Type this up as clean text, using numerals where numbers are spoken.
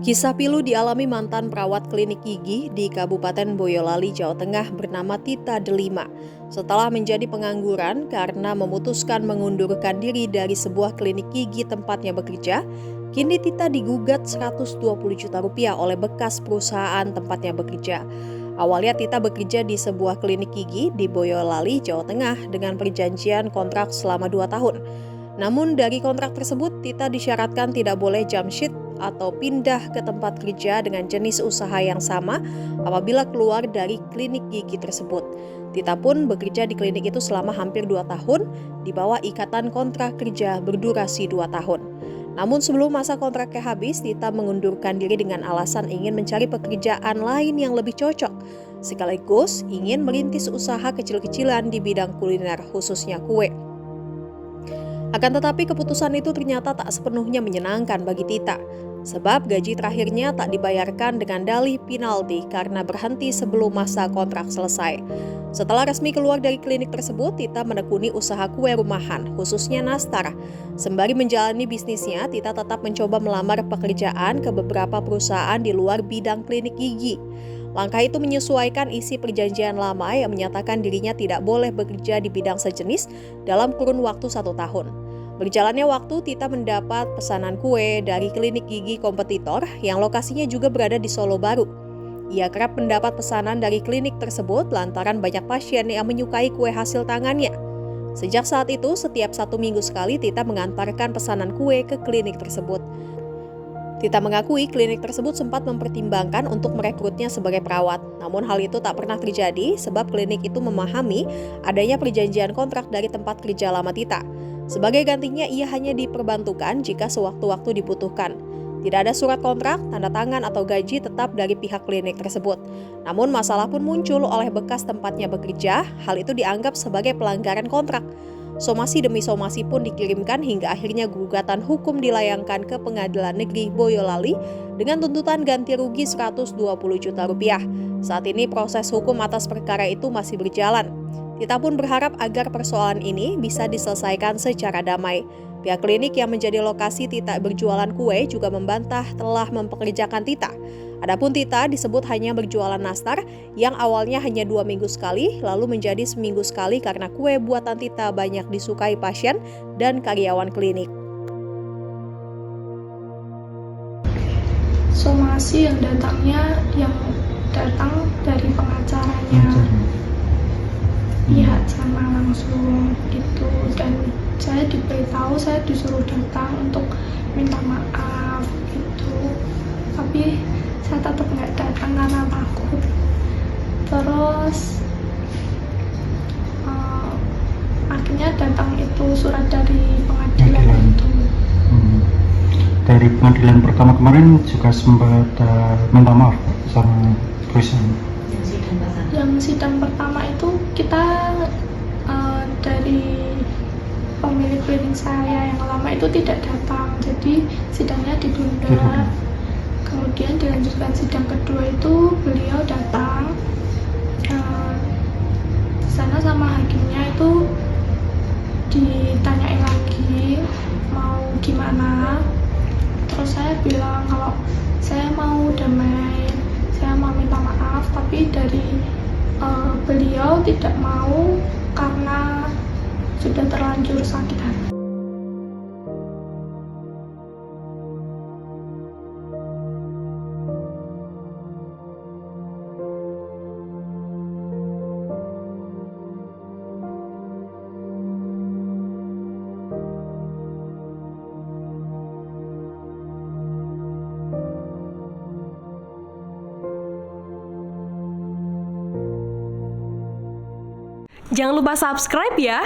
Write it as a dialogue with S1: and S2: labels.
S1: Kisah pilu dialami mantan perawat klinik gigi di Kabupaten Boyolali, Jawa Tengah bernama Tita Delima. Setelah menjadi pengangguran karena memutuskan mengundurkan diri dari sebuah klinik gigi tempatnya bekerja, kini Tita digugat 120 juta rupiah oleh bekas perusahaan tempatnya bekerja. Awalnya Tita bekerja di sebuah klinik gigi di Boyolali, Jawa Tengah dengan perjanjian kontrak selama 2 tahun. Namun dari kontrak tersebut, Tita disyaratkan tidak boleh jump shift atau pindah ke tempat kerja dengan jenis usaha yang sama apabila keluar dari klinik gigi tersebut. Tita pun bekerja di klinik itu selama hampir 2 tahun di bawah ikatan kontrak kerja berdurasi 2 tahun. Namun sebelum masa kontraknya habis, Tita mengundurkan diri dengan alasan ingin mencari pekerjaan lain yang lebih cocok, sekaligus ingin merintis usaha kecil-kecilan di bidang kuliner, khususnya kue. Akan tetapi keputusan itu ternyata tak sepenuhnya menyenangkan bagi Tita, sebab gaji terakhirnya tak dibayarkan dengan dalih penalti karena berhenti sebelum masa kontrak selesai. Setelah resmi keluar dari klinik tersebut, Tita menekuni usaha kue rumahan, khususnya nastar. Sembari menjalani bisnisnya, Tita tetap mencoba melamar pekerjaan ke beberapa perusahaan di luar bidang klinik gigi. Langkah itu menyesuaikan isi perjanjian lama yang menyatakan dirinya tidak boleh bekerja di bidang sejenis dalam kurun waktu 1 tahun. Berjalannya waktu, Tita mendapat pesanan kue dari klinik gigi kompetitor yang lokasinya juga berada di Solo Baru. Ia kerap mendapat pesanan dari klinik tersebut lantaran banyak pasien yang menyukai kue hasil tangannya. Sejak saat itu, setiap 1 minggu sekali Tita mengantarkan pesanan kue ke klinik tersebut. Tita mengakui klinik tersebut sempat mempertimbangkan untuk merekrutnya sebagai perawat. Namun hal itu tak pernah terjadi sebab klinik itu memahami adanya perjanjian kontrak dari tempat kerja lama Tita. Sebagai gantinya, ia hanya diperbantukan jika sewaktu-waktu dibutuhkan. Tidak ada surat kontrak, tanda tangan, atau gaji tetap dari pihak klinik tersebut. Namun masalah pun muncul oleh bekas tempatnya bekerja, hal itu dianggap sebagai pelanggaran kontrak. Somasi demi somasi pun dikirimkan hingga akhirnya gugatan hukum dilayangkan ke Pengadilan Negeri Boyolali dengan tuntutan ganti rugi 120 juta rupiah. Saat ini proses hukum atas perkara itu masih berjalan. Tita pun berharap agar persoalan ini bisa diselesaikan secara damai. Pihak klinik yang menjadi lokasi Tita berjualan kue juga membantah telah mempekerjakan Tita. Adapun Tita disebut hanya berjualan nastar yang awalnya hanya 2 minggu sekali, lalu menjadi seminggu sekali karena kue buatan Tita banyak disukai pasien dan karyawan klinik.
S2: Somasi yang datang dari pengacaranya. Iya, sama langsung gitu, dan saya diberitahu saya disuruh datang untuk minta maaf gitu, tapi saya tetap nggak datang karena takut. Terus akhirnya datang itu surat dari pengadilan itu.
S3: Dari pengadilan pertama kemarin juga sempat minta maaf sama perusahaan.
S2: Yang sidang pertama itu kita dari pemilik klinik saya yang lama itu tidak datang, jadi sidangnya ditunda. Kemudian dilanjutkan sidang kedua itu beliau datang. Di sana sama hakimnya itu ditanyain lagi mau gimana. Terus saya bilang kalau saya mau damai, saya mau minta maaf, tapi dari beliau tidak mau karena sudah terlanjur sakit hati.
S4: Jangan lupa subscribe ya.